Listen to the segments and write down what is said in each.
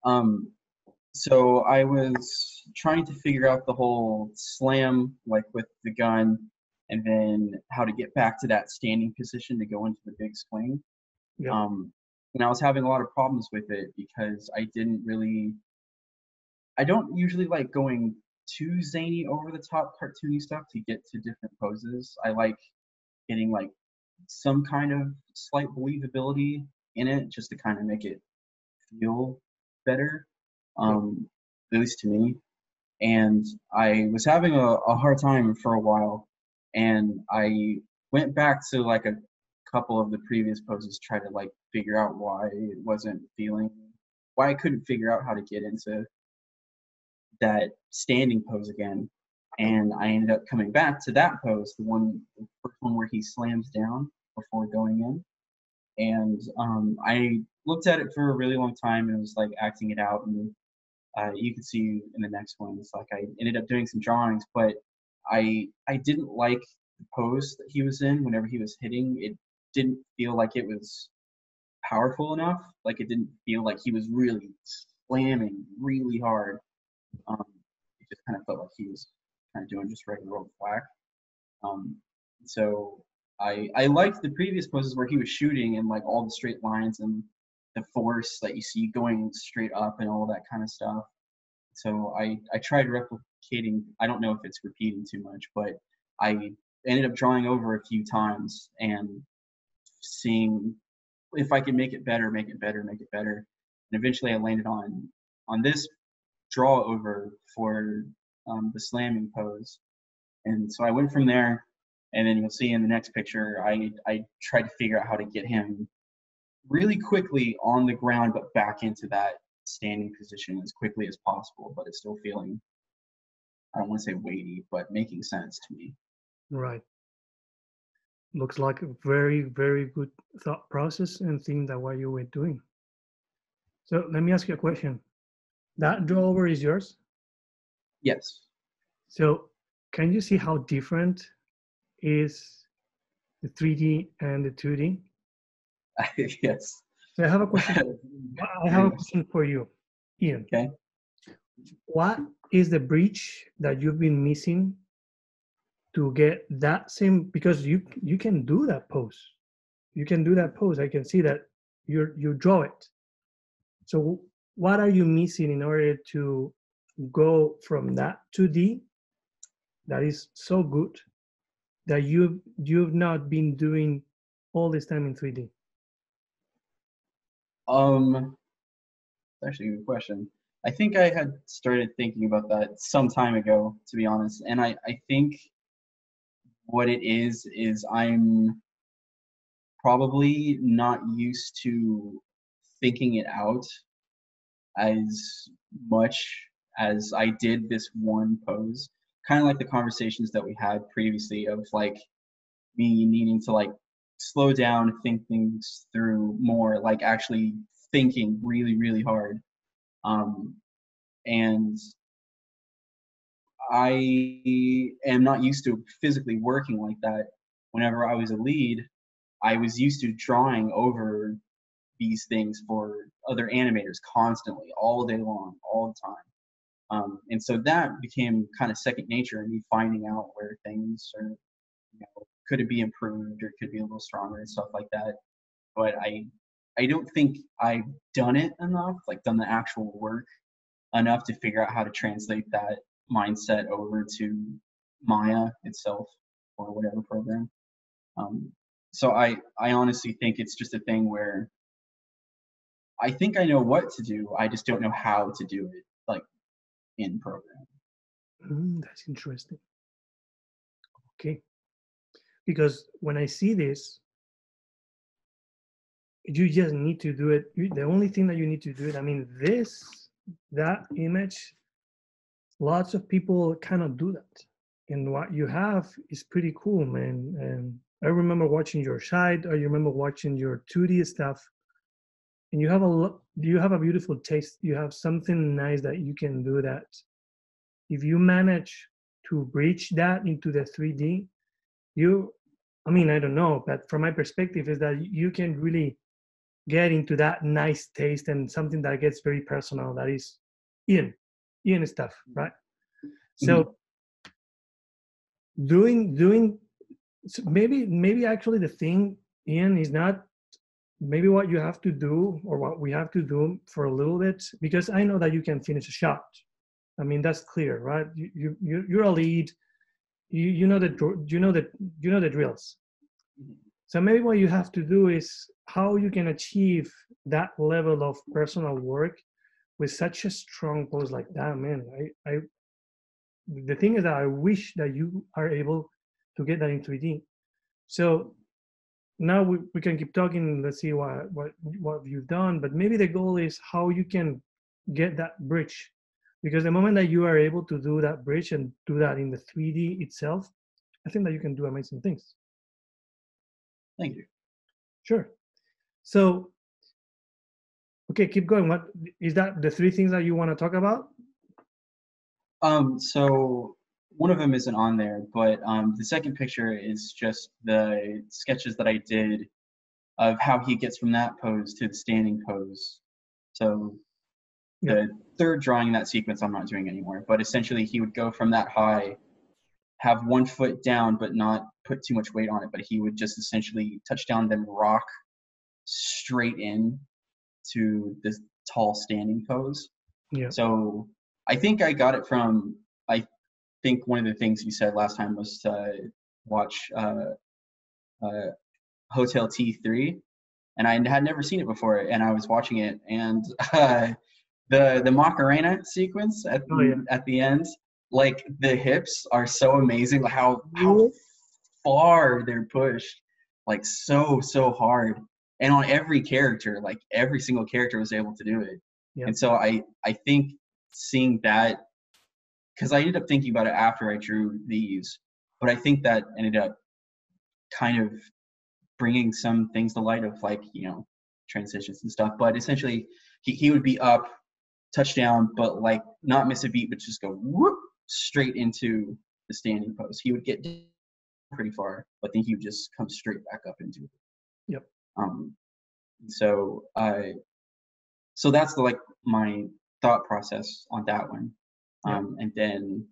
Um, so I was trying to figure out the whole slam, like with the gun, and then how to get back to that standing position to go into the big swing. Yep. Um, and I was having a lot of problems with it because I don't usually like going too zany over the top cartoony stuff to get to different poses. I like getting like some kind of slight believability in it just to kind of make it feel better, Yep. at least to me. And I was having a hard time for a while, and I went back to like a couple of the previous poses, try to like figure out why I couldn't figure out how to get into that standing pose again. And I ended up coming back to that pose, the first one where he slams down before going in. And I looked at it for a really long time and was like acting it out. And you can see in the next one, it's like I ended up doing some drawings, but I didn't like the pose that he was in whenever he was hitting. It didn't feel like it was powerful enough. Like it didn't feel like he was really slamming really hard. Um, it just kind of felt like he was kind of doing just regular old whack. Um, so I liked the previous poses where he was shooting and like all the straight lines and the force that you see going straight up and all that kind of stuff. So I tried replicating. I don't know if it's repeating too much, but I ended up drawing over a few times and seeing if I could make it better, make it better, make it better. And eventually I landed on this draw over for the slamming pose. And so I went from there, and then you'll see in the next picture, I tried to figure out how to get him really quickly on the ground, but back into that standing position as quickly as possible, but it's still feeling, I don't want to say weighty, but making sense to me. Right. Looks like a very, very good thought process and thing that what you were doing. So let me ask you a question. That drawer is yours. Yes. So can you see how different is the 3D and the 2D? Yes. So I have a question. I have Very a much. question for you, Ian. Okay. What is the bridge that you've been missing to get that same? Because you can do that pose. You can do that pose. I can see that you draw it. So what are you missing in order to go from that 2D that is so good that you've not been doing all this time in 3D? That's actually a good question. I think I had started thinking about that some time ago, to be honest. And I think what it is I'm probably not used to thinking it out as much as I did this one pose. Kind of like the conversations that we had previously of like me needing to like slow down, think things through more, like actually thinking really, really hard. Um, and I am not used to physically working like that. Whenever I was a lead, I was used to drawing over these things for other animators constantly, all day long, all the time. And so that became kind of second nature, and me finding out where things are, could it be improved or could be a little stronger and stuff like that. But I don't think I've done it enough, like done the actual work enough to figure out how to translate that mindset over to Maya itself or whatever program. Um, so I honestly think it's just a thing where I think I know what to do. I just don't know how to do it, like in program. That's interesting. Okay, because when I see this, you just need to do it. The only thing that you need to do it. I mean, that image, lots of people cannot do that, and what you have is pretty cool, man. And I remember watching your site. I remember watching your 2D stuff, and you have a lot. You have a beautiful taste. You have something nice that you can do. That if you manage to bridge that into the 3D, you, I mean, I don't know, but from my perspective, is that you can really get into that nice taste and something that gets very personal, that is Ian stuff, right? So doing so maybe actually the thing, Ian, is not maybe what you have to do or what we have to do for a little bit, because I know that you can finish a shot. I mean, that's clear, right? You're a lead. You know the drills. So maybe what you have to do is how you can achieve that level of personal work with such a strong pose like that, man. The thing is that I wish that you are able to get that in 3D. So now we can keep talking. Let's see what you've done, but maybe the goal is how you can get that bridge, because the moment that you are able to do that bridge and do that in the 3D itself, I think that you can do amazing things. Thank you. Sure. So, okay, keep going. What is that? The three things that you want to talk about? So one of them isn't on there, but the second picture is just the sketches that I did of how he gets from that pose to the standing pose. So the third drawing in that sequence I'm not doing anymore, but essentially he would go from that high, have 1 foot down, but not put too much weight on it, but he would just essentially touch down, then rock straight in to this tall standing pose. Yeah. So I think I got it from, I think one of the things you said last time was to watch Hotel T3, and I had never seen it before, and I was watching it, and the Macarena sequence at the end, like the hips are so amazing, like how far they're pushed, like so hard, and on every character, like every single character was able to do it. And so I think seeing that, because I ended up thinking about it after I drew these, but I think that ended up kind of bringing some things to light of, like, you know, transitions and stuff. But essentially he would be up, touchdown, but like not miss a beat, but just go whoop straight into the standing pose. He would get pretty far, but then he would just come straight back up into it. Yep. So so that's like my thought process on that one. And then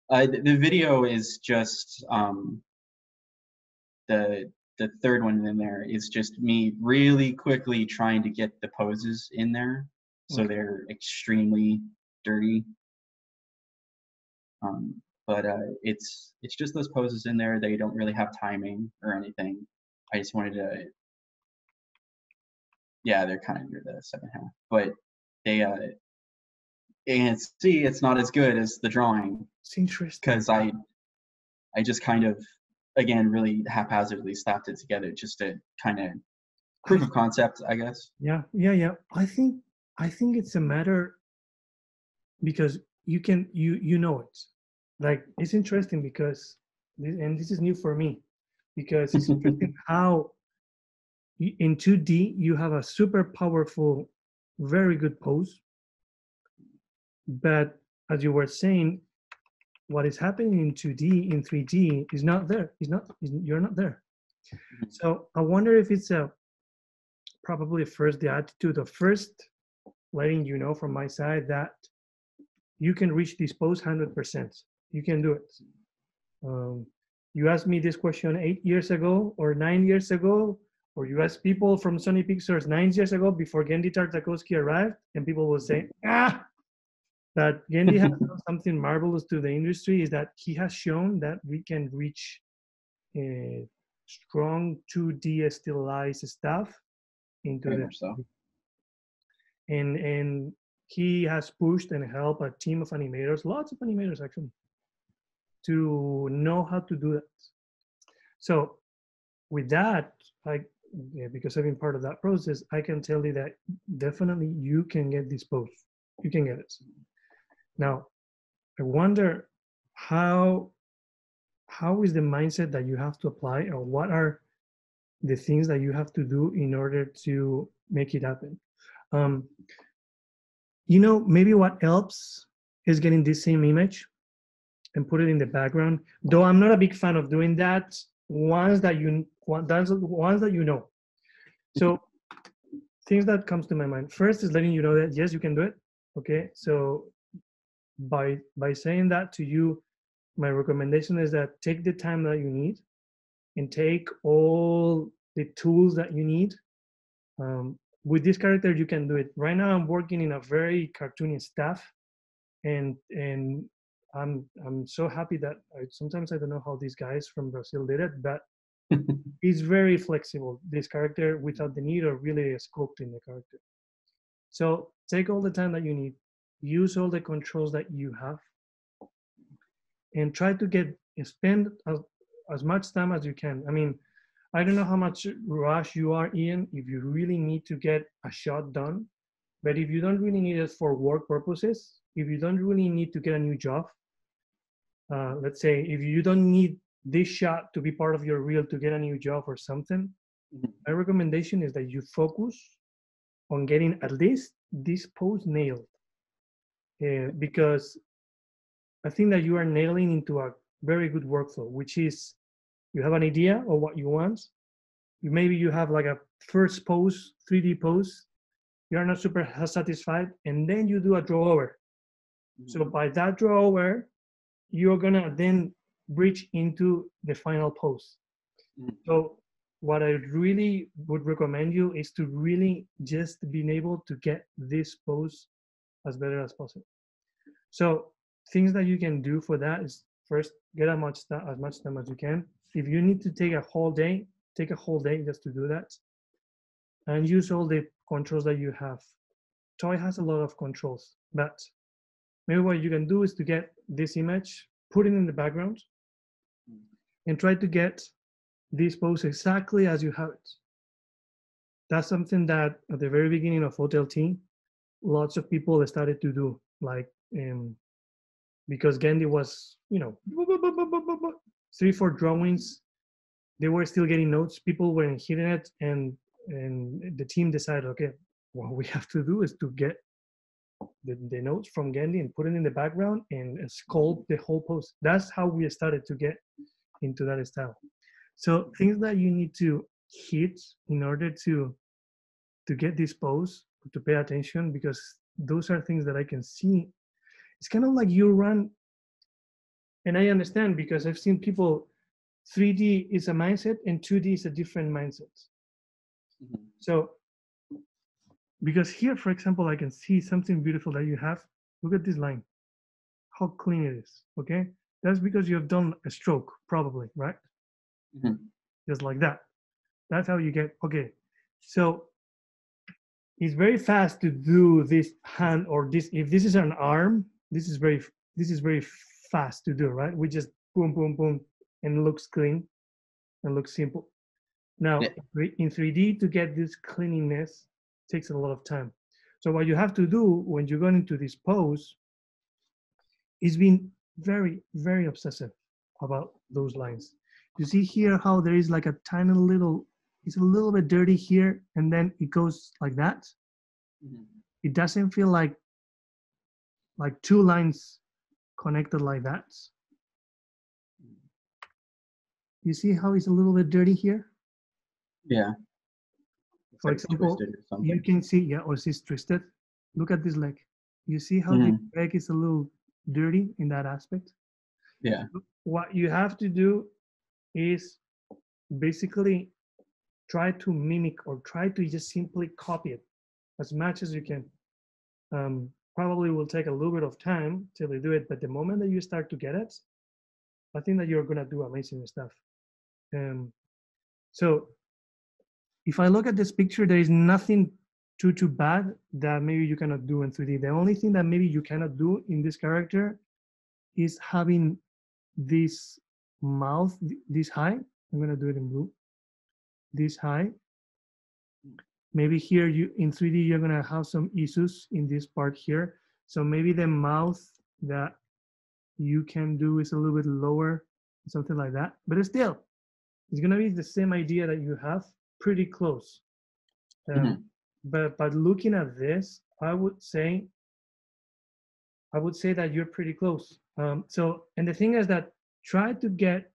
the video is just the third one in there is just me really quickly trying to get the poses in there, so they're extremely dirty. But it's just those poses in there. They don't really have timing or anything. I just wanted to, yeah, they're kind of near the second half, but they and see, it's not as good as the drawing. It's interesting because I just kind of, again, really haphazardly slapped it together just to kind of proof of concept, I guess. Yeah. I think it's a matter, because you can you know it. Like, it's interesting because this is new for me, because it's interesting how in 2D you have a super powerful, very good pose, but as you were saying, what is happening in 2D in 3D is not there. You're not there. So I wonder if it's probably first the attitude of first letting you know from my side that you can reach this pose 100%. You can do it. You asked me this question 8 years ago or 9 years ago, or you asked people from Sony Pictures 9 years ago before Gendy Tartakovsky arrived, and people will say, that Gendy has done something marvelous to the industry, is that he has shown that we can reach strong 2D stylized stuff into the and he has pushed and helped a team of animators, lots of animators actually, to know how to do that. So with that, because I've been part of that process, I can tell you that definitely you can get this pose. You can get it. Now, I wonder how is the mindset that you have to apply, or what are the things that you have to do in order to make it happen? You know, maybe what helps is getting this same image and put it in the background. Though I'm not a big fan of doing that. Ones that you know. So things that comes to my mind. First is letting you know that yes, you can do it. Okay, so by saying that to you, my recommendation is that take the time that you need and take all the tools that you need. With this character, you can do it. Right now, I'm working in a very cartoony staff, and I'm so happy that sometimes I don't know how these guys from Brazil did it, but it's very flexible. This character without the need of really sculpting the character. So take all the time that you need, use all the controls that you have, and try to spend as much time as you can. I mean, I don't know how much rush you are in if you really need to get a shot done, but if you don't really need it for work purposes, if you don't really need to get a new job, let's say if you don't need this shot to be part of your reel to get a new job or something, my recommendation is that you focus on getting at least this pose nailed, because I think that you are nailing into a very good workflow, which is you have an idea of what you want. Maybe you have like a first pose, 3D pose. You are not super satisfied, and then you do a draw over. So by that draw over, you're gonna then bridge into the final pose. So what I really would recommend you is to really just being able to get this pose as better as possible. So things that you can do for that is first get as much time as you can. If you need to take a whole day, take a whole day just to do that, and use all the controls that you have. Toy has a lot of controls, but maybe what you can do is to get this image, put it in the background, and try to get this pose exactly as you have it. That's something that at the very beginning of Hotel T, lots of people started to do, like because Gandhi was, 3-4 drawings, they were still getting notes, people weren't hitting it, and the team decided, okay, what we have to do is to get the notes from Gandhi and put it in the background and sculpt the whole pose. That's how we started to get into that style. So things that you need to hit in order to get this pose, to pay attention, because those are things that I can see. It's kind of like you run, and I understand because I've seen people, 3D is a mindset and 2D is a different mindset. So because here, for example, I can see something beautiful that you have. Look at this line, how clean it is, okay? That's because you have done a stroke, probably, right? Just like that. That's how you get, okay. So it's very fast to do this hand or this. If this is an arm, this is very fast to do, right? We just boom, boom, boom, and it looks clean and looks simple. Now, in 3D, to get this cleanliness takes a lot of time. So what you have to do when you go into this pose is being very, very obsessive about those lines. You see here how there is like a tiny little, it's a little bit dirty here, and then it goes like that. It doesn't feel like two lines connected like that. You see how it's a little bit dirty here? Yeah. For example, you can see, yeah, or it's twisted. Look at this leg. You see how the leg is a little dirty in that aspect? Yeah. What you have to do is basically try to mimic or try to just simply copy it as much as you can. Probably will take a little bit of time till you do it, but the moment that you start to get it, I think that you're gonna do amazing stuff. So if I look at this picture, there is nothing too bad that maybe you cannot do in 3D. The only thing that maybe you cannot do in this character is having this mouth this high. I'm gonna do it in blue. This high. Maybe here you in 3D you're gonna have some issues in this part here. So maybe the mouth that you can do is a little bit lower, something like that. But still, it's gonna be the same idea that you have, pretty close. But looking at this, I would say that you're pretty close. So, and the thing is that try to get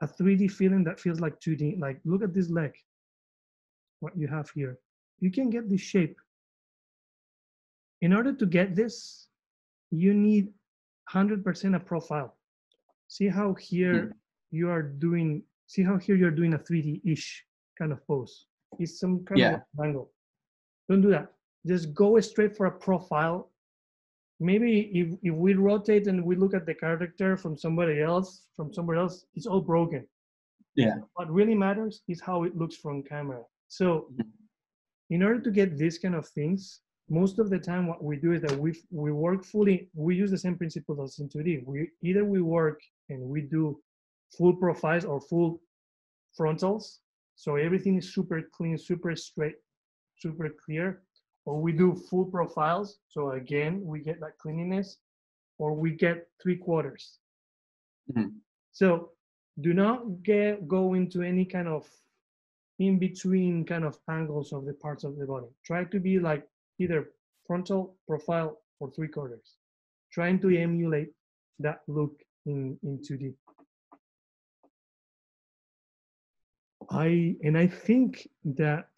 a 3D feeling that feels like 2D. Like look at this leg, what you have here. you can get this shape. In order to get this, you need 100% a profile. See how here you are doing, see how here you're doing a 3D-ish kind of pose. It's some kind of angle. Don't do that. Just go straight for a profile. Maybe if we rotate and we look at the character from somewhere else, it's all broken. Yeah. What really matters is how it looks from camera. So in order to get these kind of things, most of the time what we do is that we work fully, we use the same principle as in 2D. We work and we do full profiles or full frontals. So everything is super clean, super straight, super clear. Or we do full profiles. So again, we get that cleanliness, or we get 3/4. So do not go into any kind of in between kind of angles of the parts of the body. Try to be like either frontal, profile, or 3/4, trying to emulate that look in 2D. I think that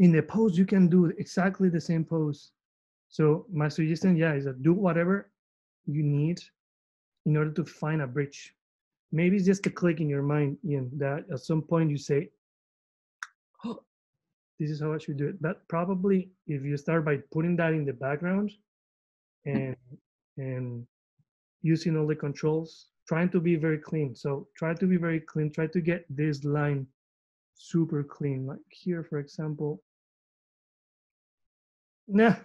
in the pose you can do exactly the same pose. So my suggestion, is that do whatever you need in order to find a bridge. Maybe it's just a click in your mind, Ian, that at some point you say, oh, this is how I should do it. But probably if you start by putting that in the background and using all the controls, trying to be very clean. So try to be very clean. Try to get this line super clean. Like here, for example. Nah.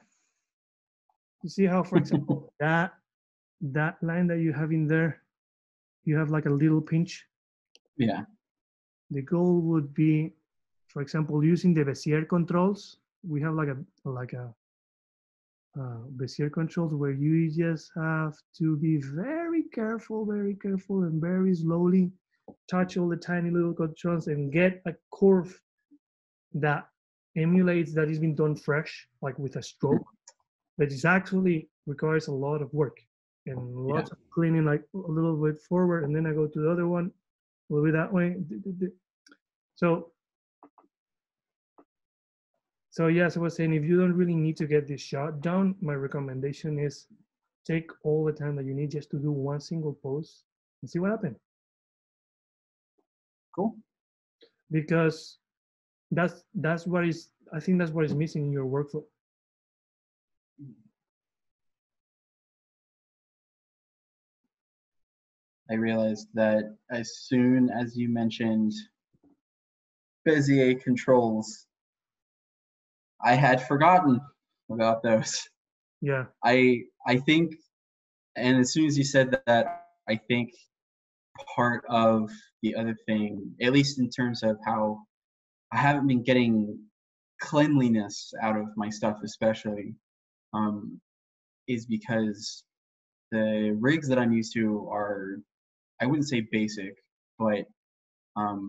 You see how, for example, that line that you have in there, you have like a little pinch. Yeah. The goal would be, for example, using the Bezier controls. We have like a Bezier controls where you just have to be very careful, and very slowly touch all the tiny little controls and get a curve that emulates that is being done fresh, like with a stroke, but it actually requires a lot of work and lots of cleaning, like a little bit forward, and then I go to the other one, a little bit that way. So yes, I was saying, if you don't really need to get this shot down, my recommendation is take all the time that you need just to do one single pose and see what happens. Cool. Because that's what is, I think that's what is missing in your workflow. I realized that as soon as you mentioned Bezier controls, I had forgotten about those. Yeah. I think, and as soon as you said that, I think part of the other thing, at least in terms of how I haven't been getting cleanliness out of my stuff, especially, is because the rigs that I'm used to are, I wouldn't say basic, but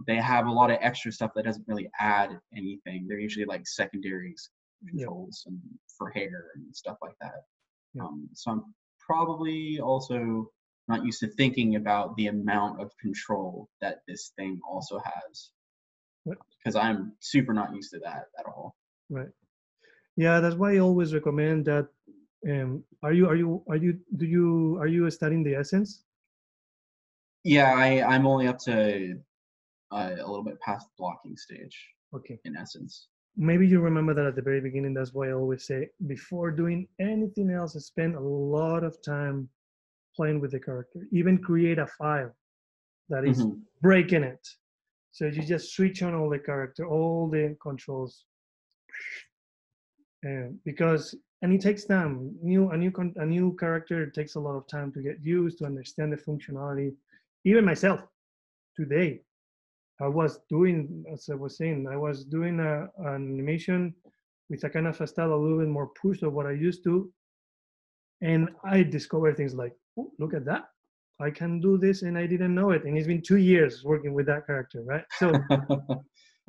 they have a lot of extra stuff that doesn't really add anything. They're usually like secondaries controls and for hair and stuff like that. So I'm probably also not used to thinking about the amount of control that this thing also has, because I'm super not used to that at all. Right. Yeah, that's why I always recommend that. Are you studying the essence? Yeah, I'm only up to a little bit past the blocking stage. Okay. In essence. Maybe you remember that at the very beginning. That's why I always say, before doing anything else, spend a lot of time playing with the character. Even create a file that is breaking it. So you just switch on all the character, all the controls, and it takes time. A new character takes a lot of time to get used, to understand the functionality. Even myself, today, I was doing, as I was saying, an animation with a kind of a style a little bit more pushed of what I used to. And I discovered things like, oh, look at that. I can do this and I didn't know it. And it's been 2 years working with that character, right? So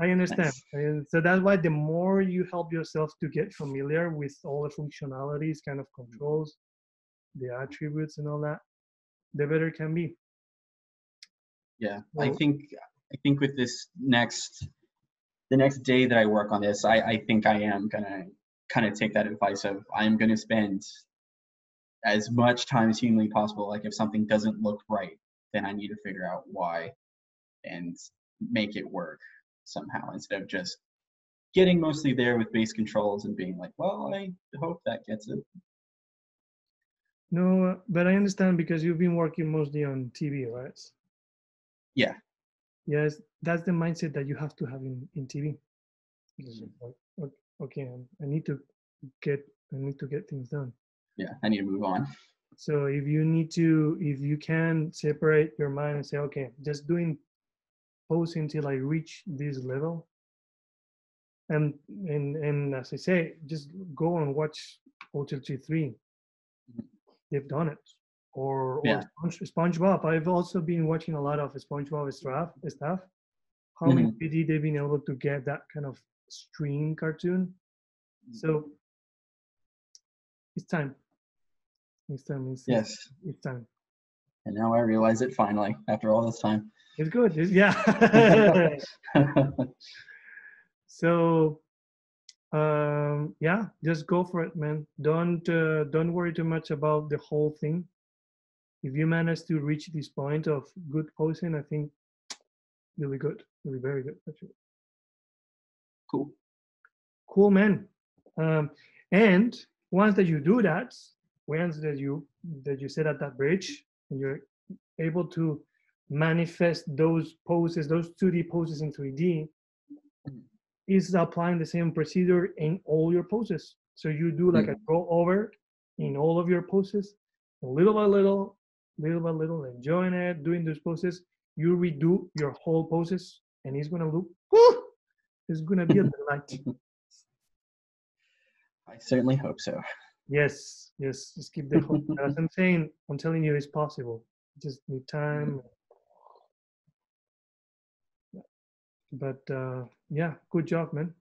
I understand. Nice. And so that's why the more you help yourself to get familiar with all the functionalities, kind of controls, the attributes and all that, the better it can be. Yeah, I think with this next the next day that I work on this, I think I am gonna kind of take that advice of I'm gonna spend as much time as humanly possible. Like if something doesn't look right, then I need to figure out why and make it work somehow instead of just getting mostly there with base controls and being like, well, I hope that gets it. No, but I understand because you've been working mostly on TV, right? Yeah. Yes, that's the mindset that you have to have in TV. Okay, I need to get things done. Yeah, I need to move on. So if you can separate your mind and say, okay, just doing posing until I reach this level, and as I say, just go and watch Hotel T3. They've done it, or Yeah. SpongeBob. I've also been watching a lot of SpongeBob stuff. How Mhm. in 3D they've been able to get that kind of stream cartoon. So it's time. It's time. Yes. It's time. And now I realize it finally after all this time. It's good. Yeah. So yeah, just go for it, man. Don't worry too much about the whole thing. If you manage to reach this point of good posing, I think you'll be good. You'll be very good, actually. Cool. Cool, man. And once that you do that, once that you sit at that bridge and you're able to manifest those poses, those 2D poses in 3D, is applying the same procedure in all your poses. So you do like a go over in all of your poses, and little by little, enjoying it, doing those poses. You redo your whole poses, and it's gonna look. Whoo, it's gonna be a delight. I certainly hope so. Yes, just keep the hope. As I'm saying, I'm telling you, it's possible. Just need time. But yeah, good job, man.